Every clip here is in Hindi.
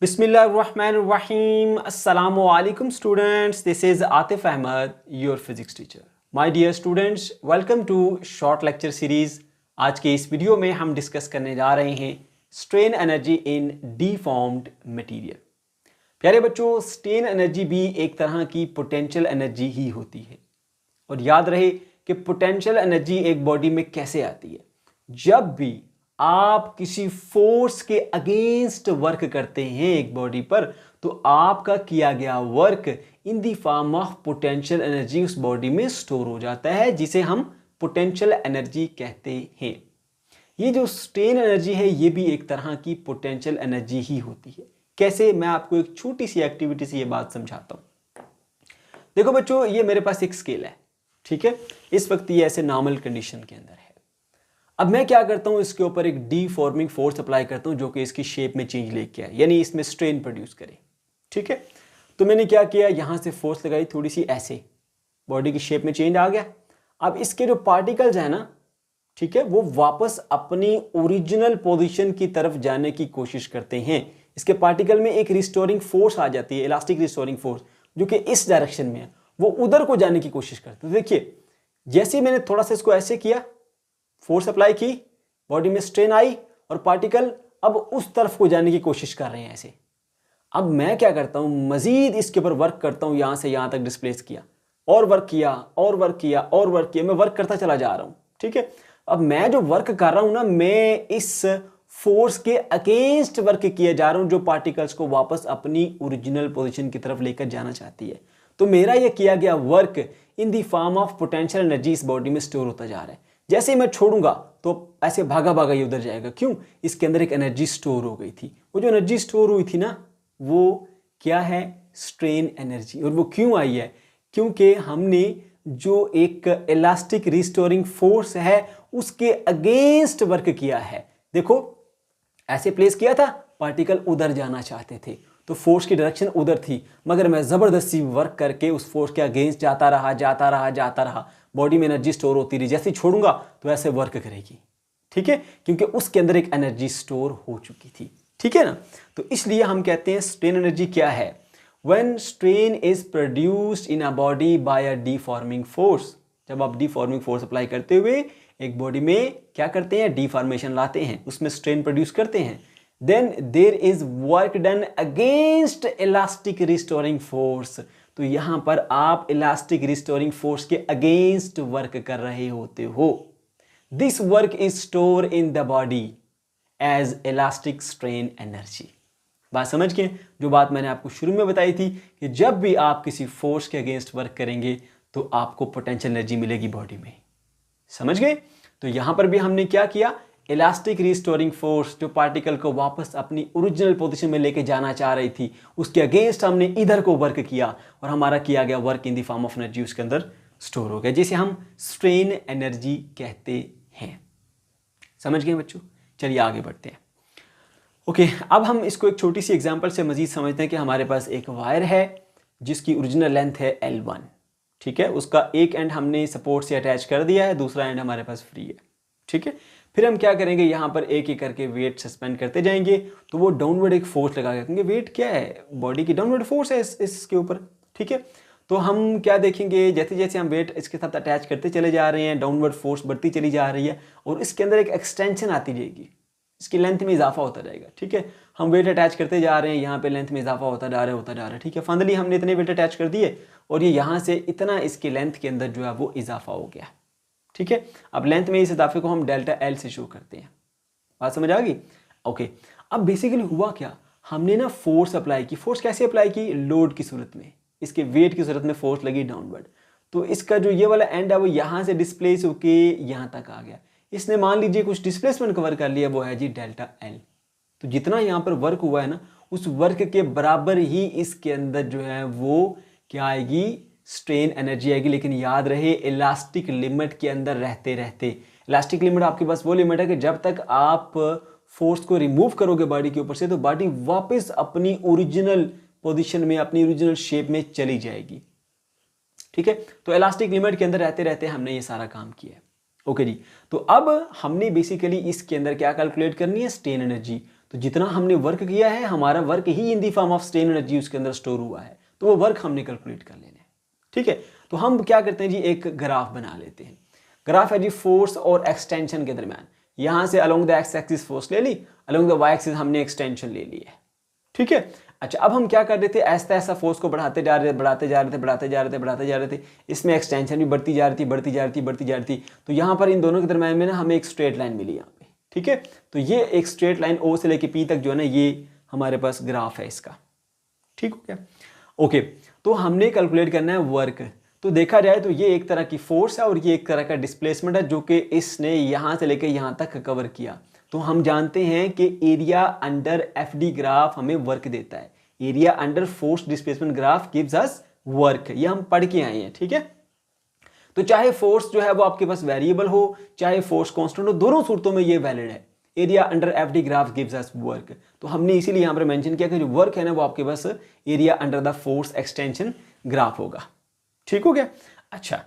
Bismillahirrahmanirrahim. Assalamu alaikum students. This is Atif Ahmed, your physics teacher. My dear students, welcome to short lecture series. आज के इस वीडियो में हम डिस्कस करने जा रहे हैं स्ट्रेन एनर्जी इन डीफॉर्म्ड मटेरियल। प्यारे बच्चों, स्ट्रेन एनर्जी भी एक तरह की पोटेंशियल एनर्जी ही होती है। और याद रहे कि पोटेंशियल एनर्जी एक बॉडी में कैसे आती है। जब भी आप किसी फोर्स के अगेंस्ट वर्क करते हैं एक बॉडी पर, तो आपका किया गया work in the form of potential energy उस बॉडी में स्टोर हो जाता है, जिसे हम पोटेंशियल एनर्जी कहते हैं। ये जो स्ट्रेन एनर्जी है, ये भी एक तरह की पोटेंशियल एनर्जी ही होती है। कैसे, मैं आपको एक छोटी सी एक्टिविटी से ये बात समझाता हूं। देखो बच्चों, ये मेरे पास एक स्केल है, ठीक है। इस वक्त ये ऐसे नॉर्मल कंडीशन के अंदर है। अब मैं क्या करता हूं, इसके ऊपर एक डीफॉर्मिंग फोर्स अप्लाई करता हूं, जो कि इसकी शेप में चेंज लेके आए, यानी इसमें स्ट्रेन प्रोड्यूस करे, ठीक है। तो मैंने क्या किया, यहां से फोर्स लगाई थोड़ी सी, ऐसे बॉडी की शेप में चेंज आ गया। अब इसके जो पार्टिकल्स है ना, ठीक है, वो वापस अपनी ओरिजिनल पोजीशन की तरफ जाने की कोशिश करते हैं। इसके पार्टिकल में एक रिस्टोरिंग फोर्स आ जाती है, इलास्टिक रिस्टोरिंग फोर्स, जो कि इस डायरेक्शन में है, वो उधर को जाने की कोशिश करते हैं। देखिए, जैसे ही मैंने थोड़ा सा इसको ऐसे किया, फोर्स अप्लाई की, बॉडी में स्ट्रेन आई और पार्टिकल अब उस तरफ को जाने की कोशिश कर रहे हैं ऐसे। अब मैं क्या करता हूं, मजीद इसके ऊपर वर्क करता हूं, यहां से यहां तक डिस्प्लेस किया और वर्क किया और वर्क किया और वर्क किया, मैं वर्क करता चला जा रहा हूं, ठीक है। अब मैं जो वर्क कर रहा हूं ना, मैं इस फोर्स के अगेंस्ट वर्क किए जा रहा हूं, जो पार्टिकल्स को वापस अपनी ओरिजिनल पोजीशन की तरफ लेकर जाना चाहती है। तो मेरा यह किया गया work in the form of potential energy इस बॉडी में स्टोर होता जा रहा है। जैसे ही मैं छोड़ूंगा तो ऐसे भागा भागा ये उधर जाएगा। क्यों? इसके अंदर एक एनर्जी स्टोर हो गई थी। वो जो एनर्जी स्टोर हुई थी ना, वो क्या है? Strain energy. और वो क्यों आई है? क्योंकि हमने जो एक इलास्टिक रिस्टोरिंग फोर्स है उसके अगेंस्ट वर्क किया है। देखो, ऐसे प्लेस किया था, पार्टिकल उधर जाना चाहते थे, तो फोर्स की डायरेक्शन उधर थी, मगर मैं ज़बरदस्ती वर्क करके उस फोर्स के अगेंस्ट जाता रहा, बॉडी में एनर्जी स्टोर होती रही। जैसे ही छोड़ूंगा तो ऐसे वर्क करेगी, ठीक है, क्योंकि उसके अंदर एक एनर्जी स्टोर हो चुकी थी, ठीक है ना। तो इसलिए हम कहते हैं स्ट्रेन एनर्जी क्या है? When strain is produced in a body by a deforming force. जब आप डीफॉर्मिंग फोर्स अप्लाई करते हुए एक बॉडी में क्या करते हैं, डीफॉर्मेशन लाते हैं, उसमें स्ट्रेन प्रोड्यूस करते हैं, then there is work done against elastic restoring force. तो यहां पर आप इलास्टिक रिस्टोरिंग फोर्स के अगेंस्ट वर्क कर रहे होते हो। This work is store in the body as elastic strain energy. बात समझ गए? जो बात मैंने आपको शुरू में बताई थी कि जब भी आप किसी फोर्स के अगेंस्ट वर्क करेंगे तो आपको पोटेंशियल एनर्जी मिलेगी बॉडी में। समझ गए? तो यहां पर भी हमने क्या किया, इलास्टिक रिस्टोरिंग फोर्स जो पार्टिकल को वापस अपनी ओरिजिनल पोजीशन में लेके जाना चाह रही थी, उसके अगेंस्ट हमने इधर को वर्क किया और हमारा किया गया work in the form of energy उसके अंदर स्टोर हो गया, जिसे हम स्ट्रेन एनर्जी कहते हैं। समझ गए बच्चों? चलिए आगे बढ़ते हैं। ओके, अब हम इसको एक छोटी सी एग्जांपल से मजीद समझते हैं कि हमारे पास एक वायर है जिसकी ओरिजिनल लेंथ है L1, ठीक है। उसका एक एंड हमने सपोर्ट से अटैच कर दिया है, दूसरा एंड हमारे पास फ्री है, ठीक है। फिर हम क्या करेंगे, यहाँ पर एक एक करके वेट सस्पेंड करते जाएंगे, तो वो डाउनवर्ड एक फोर्स लगाएगा, क्योंकि वेट क्या है, बॉडी की डाउनवर्ड फोर्स है इसके ऊपर, ठीक है। तो हम क्या देखेंगे, जैसे जैसे हम वेट इसके साथ अटैच करते चले जा रहे हैं, डाउनवर्ड फोर्स बढ़ती चली जा रही है और इसके अंदर एक एक्सटेंशन आती जाएगी, इसकी लेंथ में इजाफा होता जाएगा, ठीक है। हम वेट अटैच करते जा रहे हैं, यहाँ पे लेंथ में इजाफा होता जा रहा है, ठीक है। फाइनली हमने इतने वेट अटैच कर दिए और ये यहाँ से इतना इसकी लेंथ के अंदर जो है वो इजाफा हो गया, ठीक है। अब लेंथ में इस इजाफे को हम डेल्टा L से शो करते हैं। बात समझ आ गई? ओके, अब बेसिकली हुआ क्या, हमने ना फोर्स अप्लाई की। फोर्स कैसे अप्लाई की? लोड की सूरत में, इसके वेट की सूरत में फोर्स लगी डाउनवर्ड। तो इसका जो ये वाला एंड है वो यहाँ से डिस्प्लेस होके यहाँ तक आ गया। इसने मान लीजिए कुछ डिस्प्लेसमेंट कवर कर लिया, वो है जी डेल्टा L। तो जितना यहाँ पर वर्क हुआ है ना, उस वर्क के बराबर ही इसके अंदर जो है वो क्या आएगी, स्ट्रेन एनर्जी आएगी। लेकिन याद रहे, इलास्टिक लिमिट के अंदर रहते रहते, इलास्टिक लिमिट आपके पास वो लिमिट है कि जब तक आप फोर्स को रिमूव करोगे बॉडी के ऊपर से, तो बॉडी वापस अपनी ओरिजिनल पोजीशन में, अपनी ओरिजिनल शेप में चली जाएगी, ठीक है। तो इलास्टिक लिमिट के अंदर रहते रहते हमने ये सारा काम किया है। ओके जी, तो अब हमने बेसिकली इसके अंदर क्या कैलकुलेट करनी है, स्ट्रेन एनर्जी। तो जितना हमने वर्क किया है हमारा work he in the form of strain energy उसके अंदर स्टोर हुआ है, तो वो वर्क हमने कैलकुलेट कर लेना है। ठीक है, तो हम क्या करते हैं जी, एक ग्राफ बना लेते हैं। ग्राफ है जी फोर्स और एक्सटेंशन के दरमियान। यहाँ से along the x axis force ले ली, अलोंग द वाई एक्सिस हमने एक्सटेंशन ले ली है। ठीक है, अच्छा अब हम क्या कर रहे थे, ऐसा ऐसा फोर्स को बढ़ाते जा रहे थे, बढ़ाते जा रहे थे, बढ़ाते जा रहे थे, बढ़ाते जा रहे थे। इसमें एक्सटेंशन भी बढ़ती जा रही थी, बढ़ती जा रही थी, बढ़ती जा रही थी। तो यहाँ पर इन दोनों के दरमियान में ना हमें एक स्ट्रेट लाइन मिली यहाँ पे। ठीक है, तो ये एक स्ट्रेट लाइन ओ से लेके पी तक जो है ना, ये हमारे पास ग्राफ है इसका। ठीक हो गया, ओके। तो हमने कैलकुलेट करना है वर्क। तो देखा जाए तो ये एक तरह की फोर्स है और ये एक तरह का डिस्प्लेसमेंट है जो कि इसने यहाँ से लेकर यहाँ तक कवर किया। तो हम जानते हैं कि area under F D graph हमें वर्क देता है। Area under force displacement graph gives us work, ये हम पढ़ के आए हैं। ठीक है, तो चाहे फोर्स जो है वो आपके पास वेरिएबल हो, चाहे फोर्स कांस्टेंट हो, दोनों सूरतों में ये वैलिड है। Area under F D graph gives us work. तो हमने इसीलिए यहाँ पर मेंशन किया कि जो वर्क है ना वो आपके पास area under the force extension graph होगा। ठीक हो गया, अच्छा।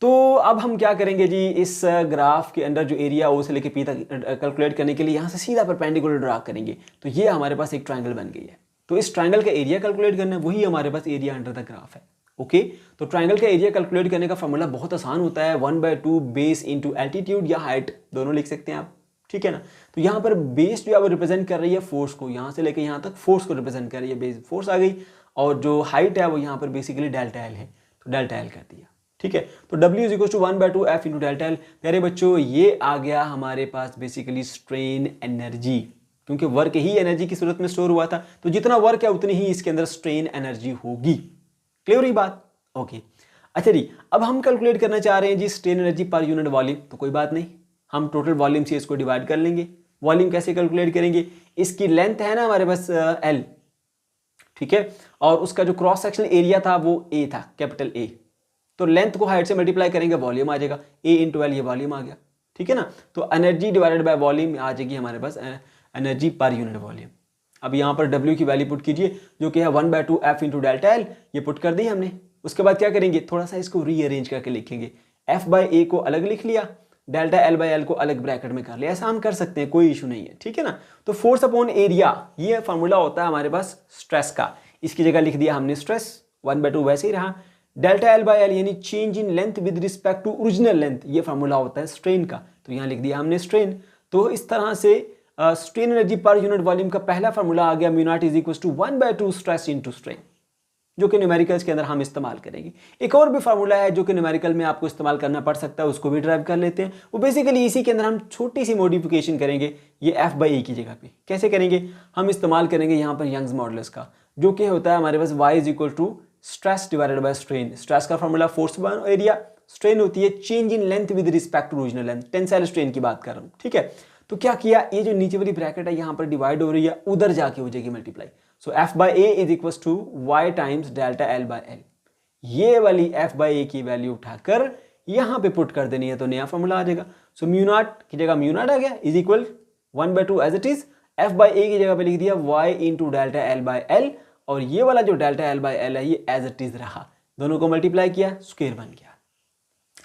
तो अब हम क्या करेंगे जी, इस ग्राफ के अंदर जो एरिया ओ से लेके पी तक कैलकुलेट करने के लिए यहाँ से सीधा परपेंडिकुलर ड्रा करेंगे। तो ये हमारे पास एक ट्रायंगल बन गई है। तो इस ट्रायंगल का एरिया कैलकुलेट करना है, वही हमारे पास एरिया अंडर द ग्राफ है। ओके, तो ट्रायंगल का एरिया कैलकुलेट करने का फॉर्मूला बहुत आसान होता है, 1/2 बेस इंटू एल्टीट्यूड या हाइट, दोनों लिख सकते हैं आप। ठीक है ना, तो यहाँ पर बेस जो है वो रिप्रेजेंट कर रही है फोर्स को, यहाँ से लेकर यहाँ तक फोर्स को रिप्रेजेंट कर रही है, बेस फोर्स आ गई। और जो हाइट है वो यहाँ पर बेसिकली डेल्टा एल है, तो डेल्टा एल कर दिया। ठीक है, तो W is equal to 1/2 F into delta L. प्यारे बच्चों, ये आ गया हमारे पास बेसिकली स्ट्रेन एनर्जी, क्योंकि वर्क ही एनर्जी की सूरत में स्टोर हुआ था। तो जितना वर्क है उतनी ही इसके अंदर स्ट्रेन एनर्जी होगी। क्लियर हुई बात? ओके, अच्छा जी, अब हम कैलकुलेट करना चाह रहे हैं जी strain energy per unit volume. तो कोई बात नहीं, हम टोटल वॉल्यूम से इसको डिवाइड कर लेंगे। वॉल्यूम कैसे कैलकुलेट करेंगे, इसकी लेंथ है ना हमारे पास L, ठीक है, और उसका जो क्रॉस सेक्शनल एरिया था वो A था, कैपिटल A। तो लेंथ को हाइट से मल्टीप्लाई करेंगे, वॉल्यूम आ जाएगा, A इंटू एल, ये वॉल्यूम आ गया। ठीक है ना, तो एनर्जी डिवाइडेड बाय वॉल्यूम आ जाएगी हमारे पास एनर्जी पर यूनिट वॉल्यूम। अब यहाँ पर W की वैल्यू पुट कीजिए, जो कि है 1/2 F इंटू डेल्टा एल, ये पुट कर दी हमने। उसके बाद क्या करेंगे, थोड़ा सा इसको रीअरेंज करके लिखेंगे। F/A को अलग लिख लिया, डेल्टा L/L को अलग ब्रैकेट में कर लिया। ऐसा हम कर सकते हैं, कोई इशू नहीं है। ठीक है ना, तो फोर्स अपॉन एरिया, ये फार्मूला होता है हमारे पास स्ट्रेस का। इसकी जगह लिख दिया हमने स्ट्रेस, 1/2 वैसे ही रहा। डेल्टा L/L यानी change in length with respect to original length, ये फार्मूला होता है स्ट्रेन का। तो यहाँ लिख दिया हमने स्ट्रेन। तो इस तरह से strain energy per unit volume का पहला फार्मूला आ गया, mu naught is equal to 1/2 stress into strain, जो कि न्यूमेरिकल्स के अंदर हम इस्तेमाल करेंगे। एक और भी फार्मूला है जो कि न्यूमेरिकल में आपको इस्तेमाल करना पड़ सकता है, उसको भी ड्राइव कर लेते हैं। वो बेसिकली इसी के अंदर हम छोटी सी मॉडिफिकेशन करेंगे, ये F/A की जगह पे। कैसे करेंगे, हम इस्तेमाल करेंगे यहाँ पर यंग्स मॉडुलस का, जो कि होता है हमारे पास Y is equal to stress divided by strain. Stress का formula force by area, strain होती है change in length with respect to original length, tensile strain की बात कर रहा हूँ। ठीक है, तो क्या किया, ये जो नीचे वाली ब्रैकेट है यहाँ पर डिवाइड हो रही है, उधर जाके हो जाएगी multiply. So F/A is equal to Y times delta L/L। ये वाली F/A की वैल्यू उठाकर यहाँ पे पुट कर देनी है, तो नया फॉर्मूला आ जाएगा। सो म्यू नॉट की जगह म्यू नॉट आ गया, is equal 1/2 as it is. F/A की जगह पे लिख दिया Y इंटू डेल्टा L/L, और ये वाला जो डेल्टा L/L है ये एज इट इज रहा, दोनों को मल्टीप्लाई किया, स्क्वायर बन गया।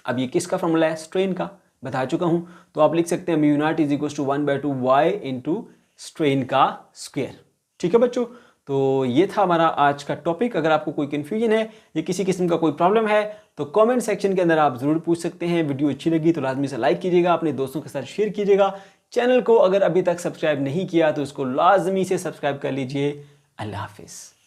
अब ये किसका फॉर्मूला है, स्ट्रेन का, बता चुका हूं। तो आप लिख सकते हैं mu naught is equal to 1/2 Y into strain का स्क्वायर। ठीक है बच्चों, तो ये था हमारा आज का टॉपिक। अगर आपको कोई कंफ्यूजन है या किसी किस्म का कोई प्रॉब्लम है तो कमेंट सेक्शन के अंदर आप जरूर पूछ सकते हैं। वीडियो अच्छी लगी तो लाजमी से लाइक कीजिएगा, अपने दोस्तों के साथ शेयर कीजिएगा। चैनल को अगर अभी तक सब्सक्राइब नहीं किया तो इसको लाजमी से सब्सक्राइब कर लीजिए। अल्लाह हाफिज़।